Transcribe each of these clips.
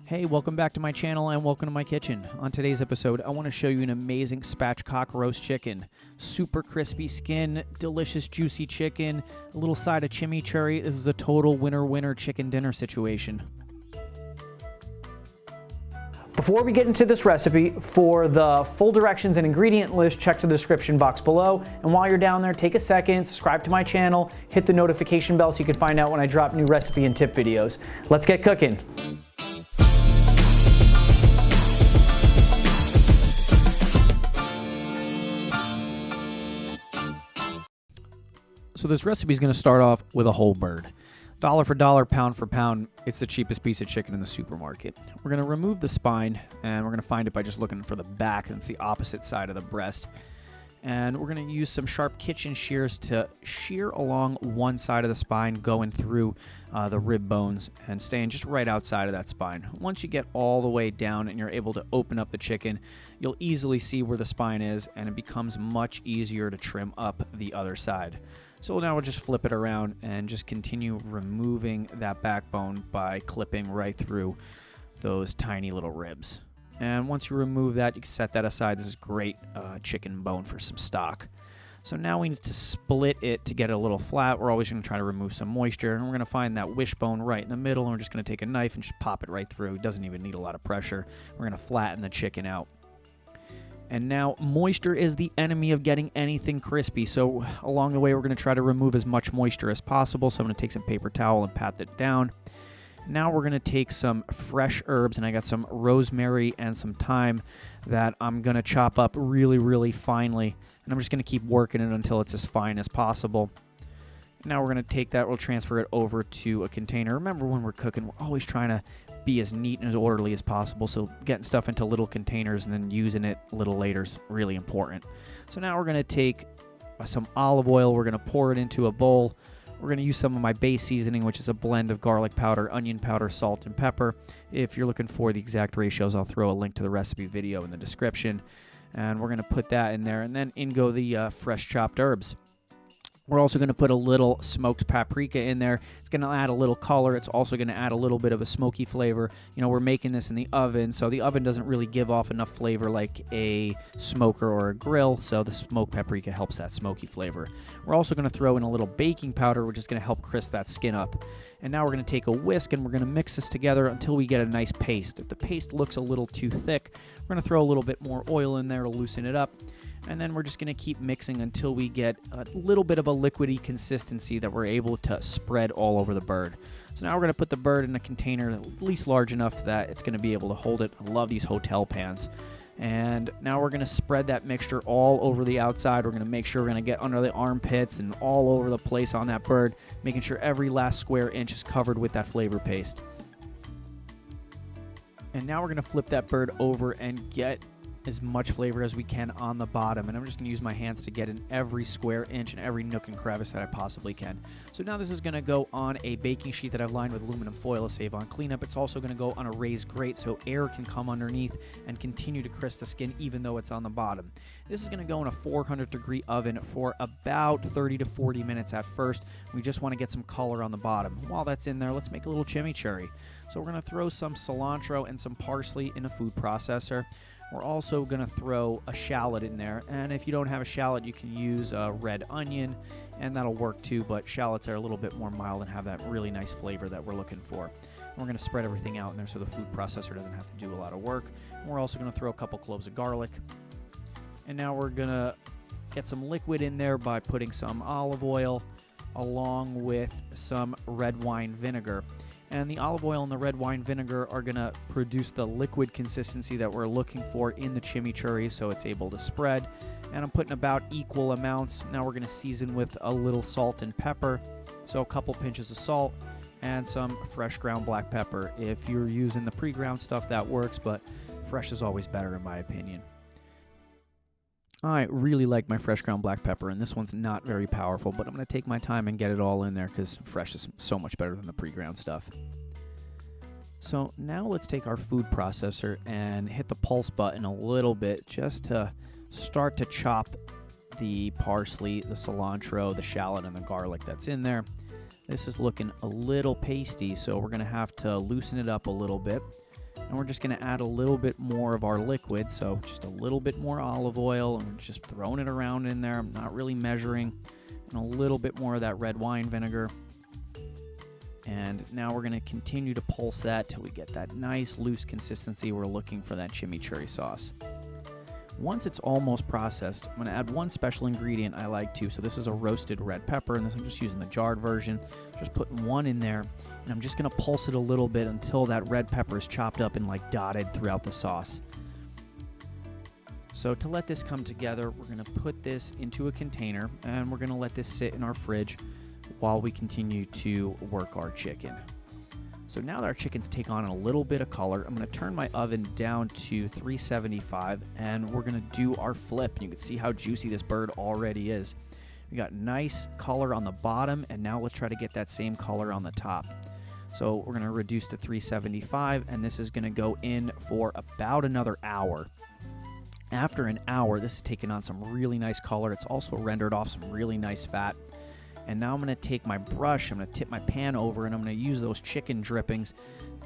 Hey, welcome back to my channel and welcome to my kitchen. On today's episode, I want to show you an amazing spatchcock roast chicken. Super crispy skin, delicious juicy chicken, a little side of chimichurri. This is a total winner-winner chicken dinner situation. Before we get into this recipe, for the full directions and ingredient list, check the description box below. And while you're down there, take a second, subscribe to my channel, hit the notification bell so you can find out when I drop new recipe and tip videos. Let's get cooking. So this recipe is going to start off with a whole bird. Dollar for dollar, pound for pound, it's the cheapest piece of chicken in the supermarket. We're going to remove the spine, and we're going to find it by just looking for the back, and it's the opposite side of the breast. And we're going to use some sharp kitchen shears to shear along one side of the spine, going through the rib bones and staying just right outside of that spine. Once you get all the way down and you're able to open up the chicken, you'll easily see where the spine is, and it becomes much easier to trim up the other side. So now we'll just flip it around and just continue removing that backbone by clipping right through those tiny little ribs. And once you remove that, you can set that aside. This is great chicken bone for some stock. So now we need to split it to get it a little flat. We're always going to try to remove some moisture, and we're going to find that wishbone right in the middle, and we're just going to take a knife and just pop it right through. It doesn't even need a lot of pressure. We're going to flatten the chicken out. And now, moisture is the enemy of getting anything crispy, so along the way, we're going to try to remove as much moisture as possible. So I'm going to take some paper towel and pat that down. Now we're going to take some fresh herbs, and I got some rosemary and some thyme that I'm going to chop up really, really finely. And I'm just going to keep working it until it's as fine as possible. Now we're going to take that, we'll transfer it over to a container. Remember, when we're cooking, we're always trying to be as neat and as orderly as possible, so getting stuff into little containers and then using it a little later is really important. So now we're going to take some olive oil, we're going to pour it into a bowl. We're going to use some of my base seasoning, which is a blend of garlic powder, onion powder, salt, and pepper. If you're looking for the exact ratios, I'll throw a link to the recipe video in the description. And we're going to put that in there, and then in go the fresh chopped herbs. We're also going to put a little smoked paprika in there. It's going to add a little color. It's also going to add a little bit of a smoky flavor. You know, we're making this in the oven, so the oven doesn't really give off enough flavor like a smoker or a grill, so the smoked paprika helps that smoky flavor. We're also going to throw in a little baking powder, which is going to help crisp that skin up. And now we're going to take a whisk, and we're going to mix this together until we get a nice paste. If the paste looks a little too thick, we're going to throw a little bit more oil in there to loosen it up. And then we're just going to keep mixing until we get a little bit of a liquidy consistency that we're able to spread all over the bird. So now we're going to put the bird in a container at least large enough that it's going to be able to hold it. I love these hotel pans. And now we're going to spread that mixture all over the outside. We're going to make sure we're going to get under the armpits and all over the place on that bird, making sure every last square inch is covered with that flavor paste. And now we're going to flip that bird over and get as much flavor as we can on the bottom, and I'm just going to use my hands to get in every square inch and every nook and crevice that I possibly can. So now this is going to go on a baking sheet that I've lined with aluminum foil to save on cleanup. It's also going to go on a raised grate so air can come underneath and continue to crisp the skin even though it's on the bottom. This is going to go in a 400-degree oven for about 30 to 40 minutes at first. We just want to get some color on the bottom. While that's in there, let's make a little chimichurri. So we're going to throw some cilantro and some parsley in a food processor. We're also going to throw a shallot in there, and if you don't have a shallot, you can use a red onion, and that'll work too, but shallots are a little bit more mild and have that really nice flavor that we're looking for. And we're going to spread everything out in there so the food processor doesn't have to do a lot of work. And we're also going to throw a couple cloves of garlic. And now we're going to get some liquid in there by putting some olive oil along with some red wine vinegar. And the olive oil and the red wine vinegar are going to produce the liquid consistency that we're looking for in the chimichurri so it's able to spread. And I'm putting about equal amounts. Now we're going to season with a little salt and pepper. So a couple pinches of salt and some fresh ground black pepper. If you're using the pre-ground stuff, that works, but fresh is always better in my opinion. I really like my fresh ground black pepper, and this one's not very powerful, but I'm going to take my time and get it all in there because fresh is so much better than the pre-ground stuff. So now let's take our food processor and hit the pulse button a little bit just to start to chop the parsley, the cilantro, the shallot, and the garlic that's in there. This is looking a little pasty, so we're going to have to loosen it up a little bit. And we're just going to add a little bit more of our liquid, so just a little bit more olive oil, and we're just throwing it around in there. I'm not really measuring. And a little bit more of that red wine vinegar. And now we're going to continue to pulse that till we get that nice loose consistency we're looking for that chimichurri sauce. Once it's almost processed, I'm going to add one special ingredient I like too. So this is a roasted red pepper, and this I'm just using the jarred version. Just putting one in there, and I'm just going to pulse it a little bit until that red pepper is chopped up and like dotted throughout the sauce. So to let this come together, we're going to put this into a container, and we're going to let this sit in our fridge while we continue to work our chicken. So now that our chicken's take on a little bit of color, I'm going to turn my oven down to 375, and we're going to do our flip. You can see how juicy this bird already is. We got nice color on the bottom, and now let's try to get that same color on the top. So we're going to reduce to 375, and this is going to go in for about another hour. After an hour, this is taking on some really nice color. It's also rendered off some really nice fat. And now I'm going to take my brush, I'm going to tip my pan over, and I'm going to use those chicken drippings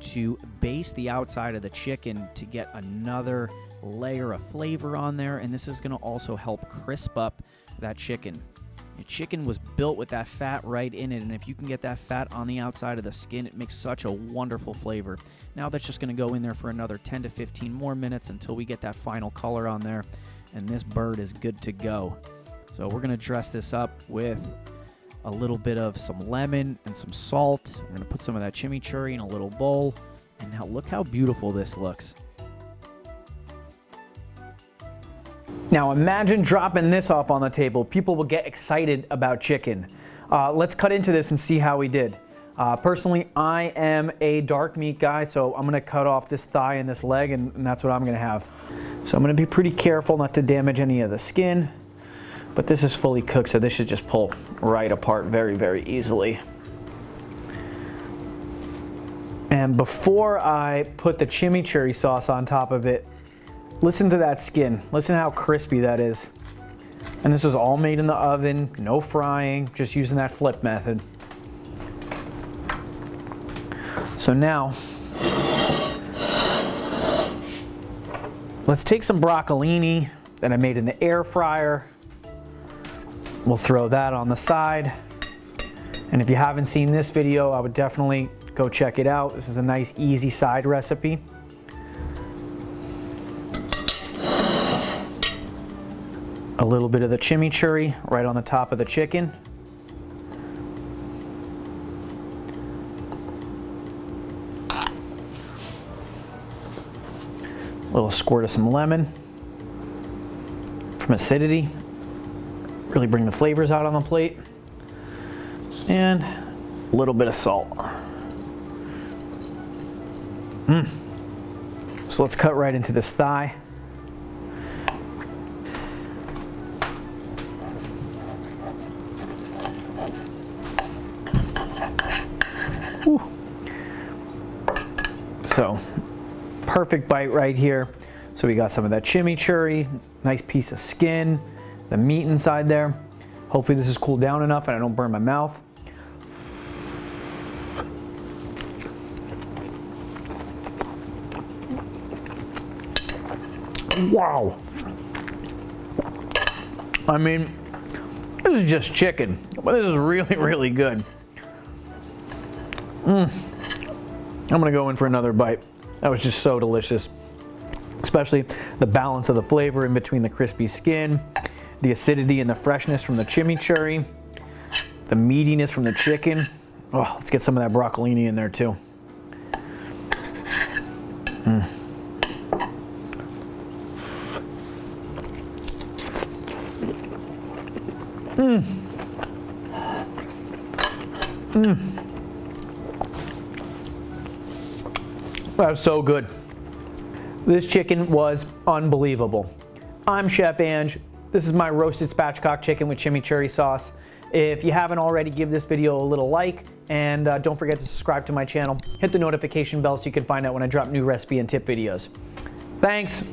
to baste the outside of the chicken to get another layer of flavor on there. And this is going to also help crisp up that chicken. The chicken was built with that fat right in it, and if you can get that fat on the outside of the skin, it makes such a wonderful flavor. Now that's just going to go in there for another 10 to 15 more minutes until we get that final color on there, and this bird is good to go. So we're going to dress this up with a little bit of some lemon and some salt. We're going to put some of that chimichurri in a little bowl. And now look how beautiful this looks. Now imagine dropping this off on the table. People will get excited about chicken. Let's cut into this and see how we did. Personally, I am a dark meat guy, so I'm going to cut off this thigh and this leg, and that's what I'm going to have. So I'm going to be pretty careful not to damage any of the skin. But this is fully cooked, so this should just pull right apart very, very easily. And before I put the chimichurri sauce on top of it, listen to that skin. Listen to how crispy that is. And this is all made in the oven, no frying, just using that flip method. So now, let's take some broccolini that I made in the air fryer. We'll throw that on the side. And if you haven't seen this video, I would definitely go check it out. This is a nice, easy side recipe. A little bit of the chimichurri right on the top of the chicken. A little squirt of some lemon from acidity. Really bring the flavors out on the plate. And a little bit of salt. So let's cut right into this thigh. Whew. So perfect bite right here. So we got some of that chimichurri, nice piece of skin, the meat inside there. Hopefully this is cooled down enough and I don't burn my mouth. Wow. I mean, this is just chicken, but this is really, really good. I'm gonna go in for another bite. That was just so delicious. Especially the balance of the flavor in between the crispy skin, the acidity and the freshness from the chimichurri, the meatiness from the chicken. Oh, let's get some of that broccolini in there too. That was so good. This chicken was unbelievable. I'm Chef Ange. This is my roasted spatchcock chicken with chimichurri sauce. If you haven't already, give this video a little like, and don't forget to subscribe to my channel. Hit the notification bell so you can find out when I drop new recipe and tip videos. Thanks.